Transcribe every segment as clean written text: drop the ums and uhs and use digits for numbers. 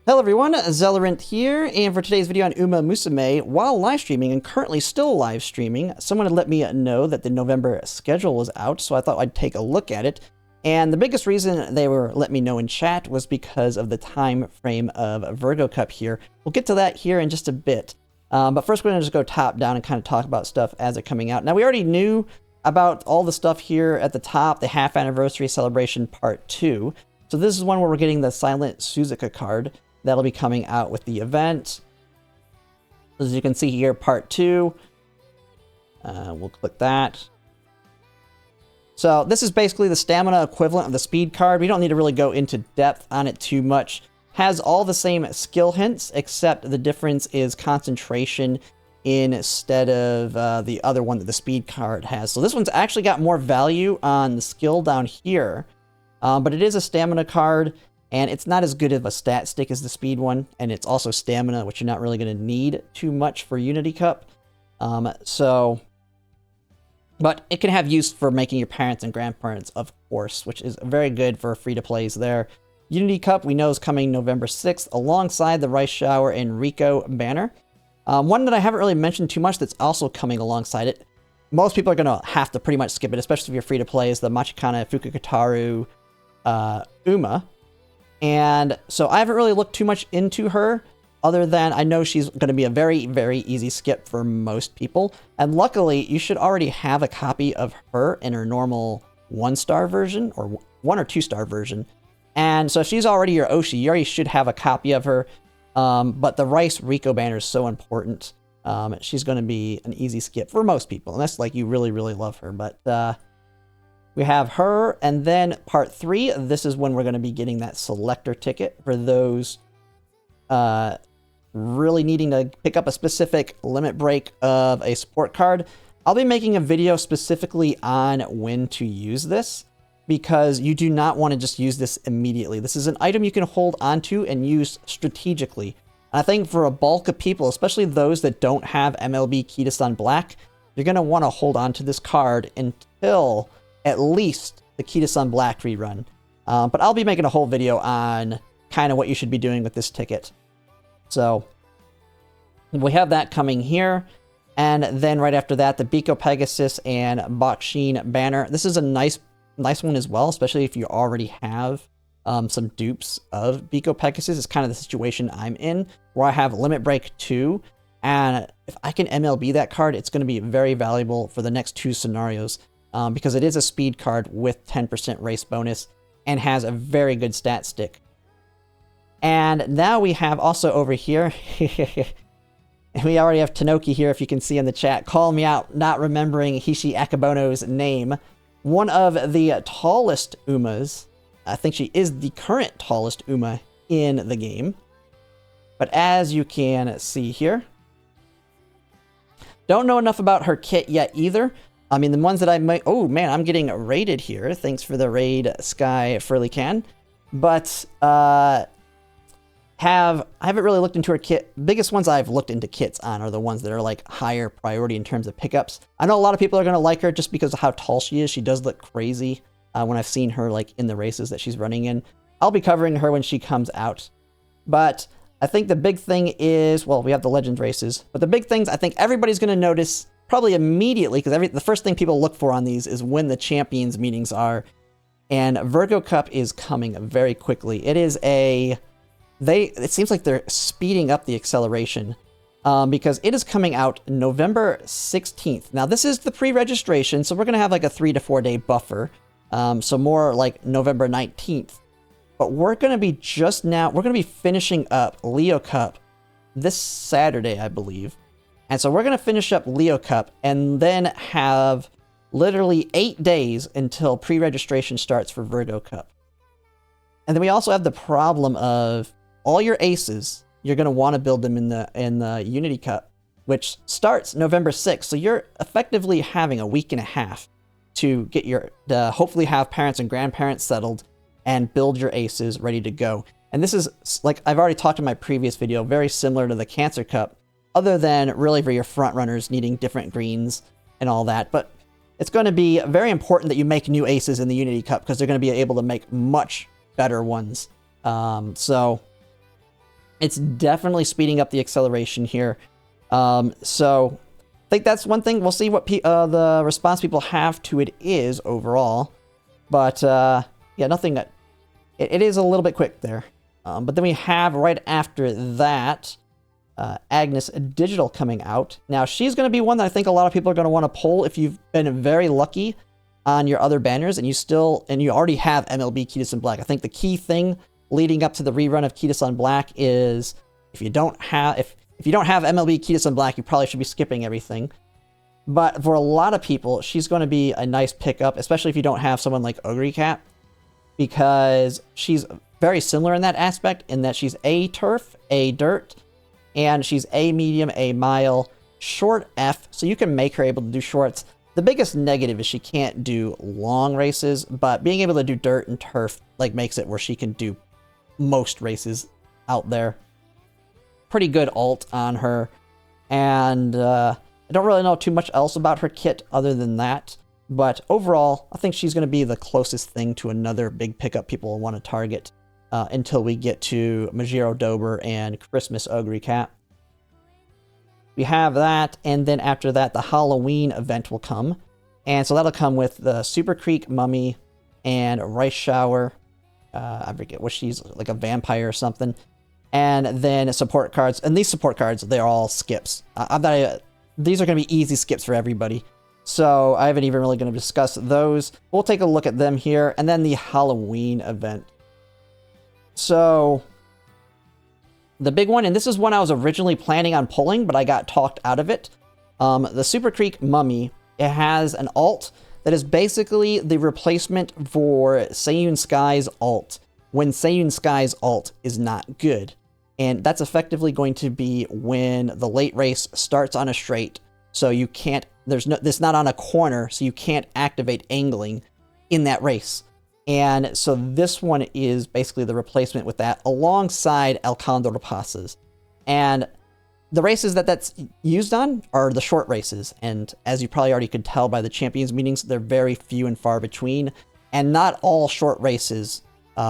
Hello everyone, Zellerant here, and for today's video on Umamusume, while live streaming, and currently still live streaming, someone had let me know that the November schedule was out, so I thought I'd take a look at it. And the biggest reason they were letting me know in chat was because of the time frame of Virgo Cup here. We'll get to that here in just a bit. But first we're going to just go top down and kind of talk about stuff as it coming out. Now we already knew about all the stuff here at the top, the half anniversary celebration part 2. So this is one where we're getting the silent Suzuka card. That'll be coming out with the event. As you can see here, part 2. We'll click that. So this is basically the stamina equivalent of the speed card. We don't need to really go into depth on it too much. Has all the same skill hints, except the difference is concentration instead of the other one that the speed card has. So this one's actually got more value on the skill down here. But it is a stamina card. And it's not as good of a stat stick as the speed one, and it's also stamina, which you're not really going to need too much for Unity Cup. But it can have use for making your parents and grandparents, of course, which is very good for free-to-plays there. Unity Cup, we know, is coming November 6th, alongside the Rice Shower and Rico banner. One that I haven't really mentioned too much that's also coming alongside it. Most people are going to have to pretty much skip it, especially if you're free-to-play, is the Machikana Fukukataru Uma. And so I haven't really looked too much into her, other than I know she's going to be a very, very easy skip for most people. And luckily, you should already have a copy of her in her normal 1-star version, or 1 or 2-star version. And so if she's already your Oshi, you already should have a copy of her. But the Rice Rico banner is so important. She's going to be an easy skip for most people, unless like you really, really love her. But we have her, and then part 3, this is when we're going to be getting that Selector ticket for those really needing to pick up a specific limit break of a support card. I'll be making a video specifically on when to use this, because you do not want to just use this immediately. This is an item you can hold onto and use strategically. And I think for a bulk of people, especially those that don't have MLB Kita-san Black, you're going to want to hold on to this card until at least the Kita-san Black rerun. But I'll be making a whole video on kind of what you should be doing with this ticket. So we have that coming here. And then right after that, the Biko Pegasus and Bakshin banner. This is a nice one as well, especially if you already have some dupes of Biko Pegasus. It's kind of the situation I'm in, where I have Limit Break 2. And if I can MLB that card, it's going to be very valuable for the next 2 scenarios. Because it is a speed card with 10% race bonus and has a very good stat stick. And now we have also over here, we already have Tanoki here, if you can see in the chat, calling me out not remembering Hishi Akebono's name. One of the tallest Umas. I think she is the current tallest Uma in the game. But as you can see here, don't know enough about her kit yet either. I mean, the ones that I might... Oh, man, I'm getting raided here. Thanks for the raid, Sky Furlycan. But, I haven't really looked into her kit. Biggest ones I've looked into kits on are the ones that are, like, higher priority in terms of pickups. I know a lot of people are going to like her just because of how tall she is. She does look crazy when I've seen her, like, in the races that she's running in. I'll be covering her when she comes out. But I think the big thing is... Well, we have the Legends races. But the big things I think everybody's going to notice... probably immediately, because the first thing people look for on these is when the champions meetings are. And Virgo Cup is coming very quickly. It is it seems like they're speeding up the acceleration, because it is coming out November 16th. Now, this is the pre-registration, so we're going to have like a 3 to 4 day buffer. So more like November 19th. But we're going to be we're going to be finishing up Leo Cup this Saturday, I believe. And so we're going to finish up Leo Cup and then have literally 8 days until pre-registration starts for Virgo Cup. And then we also have the problem of all your aces, you're going to want to build them in the Unity Cup, which starts November 6th. So you're effectively having a week and a half to get hopefully have parents and grandparents settled and build your aces ready to go. And this is, like I've already talked in my previous video, very similar to the Cancer Cup, other than really for your front runners needing different greens and all that. But it's going to be very important that you make new aces in the Unity Cup, because they're going to be able to make much better ones. So It's definitely speeding up the acceleration here. So I think that's one thing. We'll see what the response people have to it is overall. But yeah, nothing. It is a little bit quick there. But then we have right after that Agnes Digital coming out. Now she's going to be one that I think a lot of people are going to want to pull if you've been very lucky on your other banners and you already have MLB Ketis in Black. I think the key thing leading up to the rerun of Ketis on Black is if you don't have MLB Ketis on Black, you probably should be skipping everything. But for a lot of people, she's going to be a nice pickup, especially if you don't have someone like Ogrecap, because she's very similar in that aspect, in that she's A turf, A dirt, and she's A medium, A mile, short F, so you can make her able to do shorts. The biggest negative is she can't do long races, but being able to do dirt and turf makes it where she can do most races out there. Pretty good alt on her, and I don't really know too much else about her kit other than that, but overall I think she's going to be the closest thing to another big pickup people will want to target until we get to Majiro Dober and Christmas Ogrecap. We have that, and then after that the Halloween event will come, and so that'll come with the Super Creek Mummy and Rice Shower. I forget what she's, like a vampire or something. And then support cards. And these support cards, they're all skips. These are going to be easy skips for everybody. So I haven't even really going to discuss those. We'll take a look at them here. And then the Halloween event. So the big one, and this is one I was originally planning on pulling, but I got talked out of it. The Super Creek Mummy, it has an alt that is basically the replacement for Seiyun Sky's alt when Seiyun Sky's alt is not good. And that's effectively going to be when the late race starts on a straight. So you can't, it's not on a corner, so you can't activate angling in that race. And so this one is basically the replacement with that alongside El Condor Passes. And the races that's used on are the short races, and as you probably already could tell by the champions meetings, they're very few and far between, and not all short races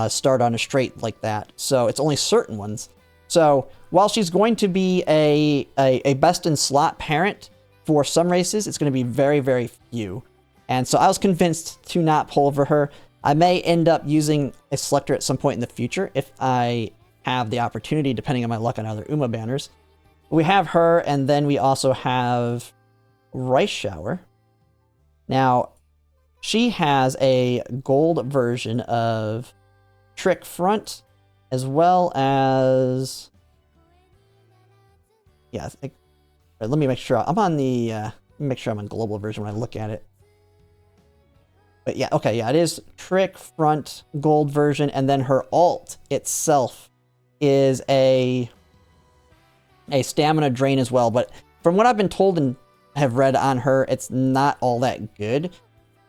start on a straight like that, so it's only certain ones. So while she's going to be a best in slot parent for some races, it's going to be very, very few. And so I was convinced to not pull for her. I may end up using a Selector at some point in the future if I have the opportunity, depending on my luck on other Uma banners. We have her, and then we also have Rice Shower. Now, she has a gold version of Trick Front, as well as... Yeah, let me make sure I'm on the... make sure I'm on global version when I look at it. But yeah, okay, yeah, it is Trick Front gold version, and then her alt itself is a stamina drain as well, but from what I've been told and have read on her, it's not all that good.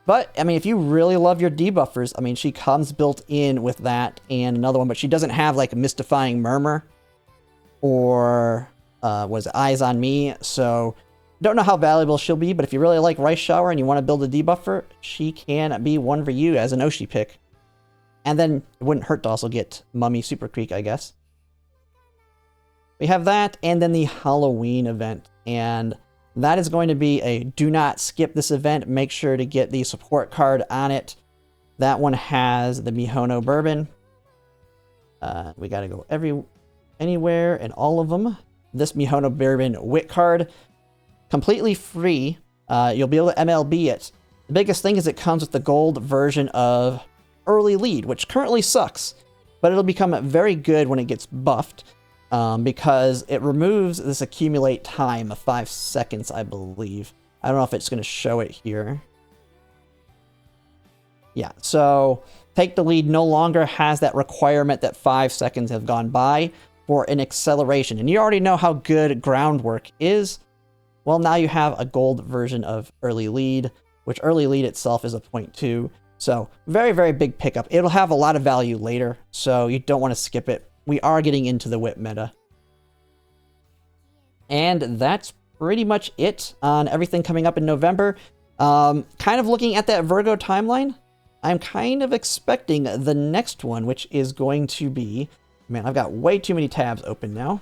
But, I mean, if you really love your debuffers, I mean, she comes built in with that and another one, but she doesn't have, like, a Mystifying Murmur or, was it Eyes on Me, so don't know how valuable she'll be, but if you really like Rice Shower and you want to build a debuffer, she can be one for you as an Oshi pick. And then it wouldn't hurt to also get Mummy Super Creek, I guess. We have that, and then the Halloween event, and that is going to be a do not skip this event. Make sure to get the support card on it. That one has the Mihono Bourbon. We got to go anywhere and all of them. This Mihono Bourbon Wit card, completely free. You'll be able to MLB it. The biggest thing is it comes with the gold version of Early Lead, which currently sucks, but it'll become very good when it gets buffed. Because it removes this accumulate time of 5 seconds, I believe. I don't know if it's going to show it here. Yeah, so Take the Lead no longer has that requirement that 5 seconds have gone by for an acceleration. And you already know how good Groundwork is. Well, now you have a gold version of Early Lead, which Early Lead itself is a 0.2. So very, very big pickup. It'll have a lot of value later, so you don't want to skip it. We are getting into the whip meta. And that's pretty much it on everything coming up in November. Kind of looking at that Virgo timeline, I'm kind of expecting the next one, which is going to be Man, I've got way too many tabs open now.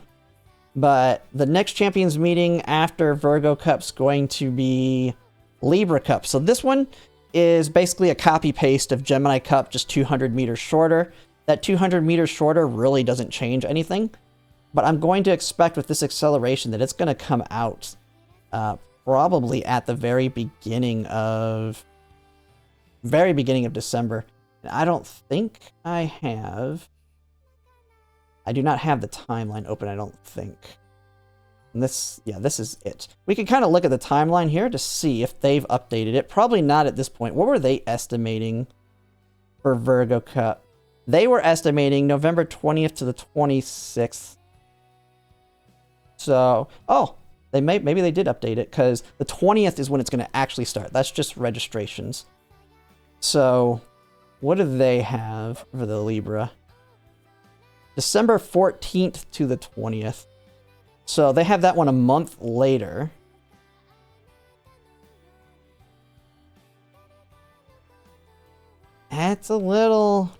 But the next Champions meeting after Virgo Cup's going to be Libra Cup. So this one is basically a copy-paste of Gemini Cup, just 200 meters shorter. That 200 meters shorter really doesn't change anything. But I'm going to expect with this acceleration that it's going to come out probably at the very beginning of December. And I don't think I do not have the timeline open, I don't think. And this is it. We can kind of look at the timeline here to see if they've updated it. Probably not at this point. What were they estimating for Virgo Cup? They were estimating November 20th to the 26th. So, oh, maybe they did update it, because the 20th is when it's going to actually start. That's just registrations. So, what do they have for the Libra? December 14th to the 20th. So they have that one a month later. That's a little...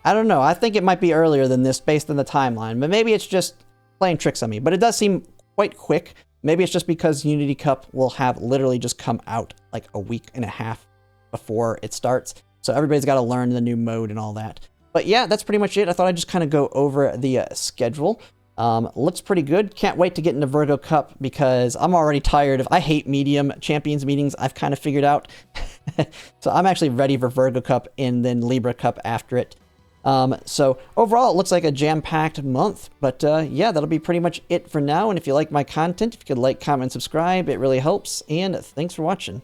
I don't know. I think it might be earlier than this based on the timeline. But maybe it's just playing tricks on me. But it does seem quite quick. Maybe it's just because Unity Cup will have literally just come out like a week and a half before it starts. So everybody's got to learn the new mode and all that. But yeah, that's pretty much it. I thought I'd just kind of go over the schedule. Looks pretty good. Can't wait to get into Virgo Cup because I'm already tired of... I hate medium Champions meetings, I've kind of figured out. So I'm actually ready for Virgo Cup and then Libra Cup after it. So overall, it looks like a jam-packed month. But yeah, that'll be pretty much it for now. And if you like my content, if you could like, comment, subscribe, it really helps. And thanks for watching.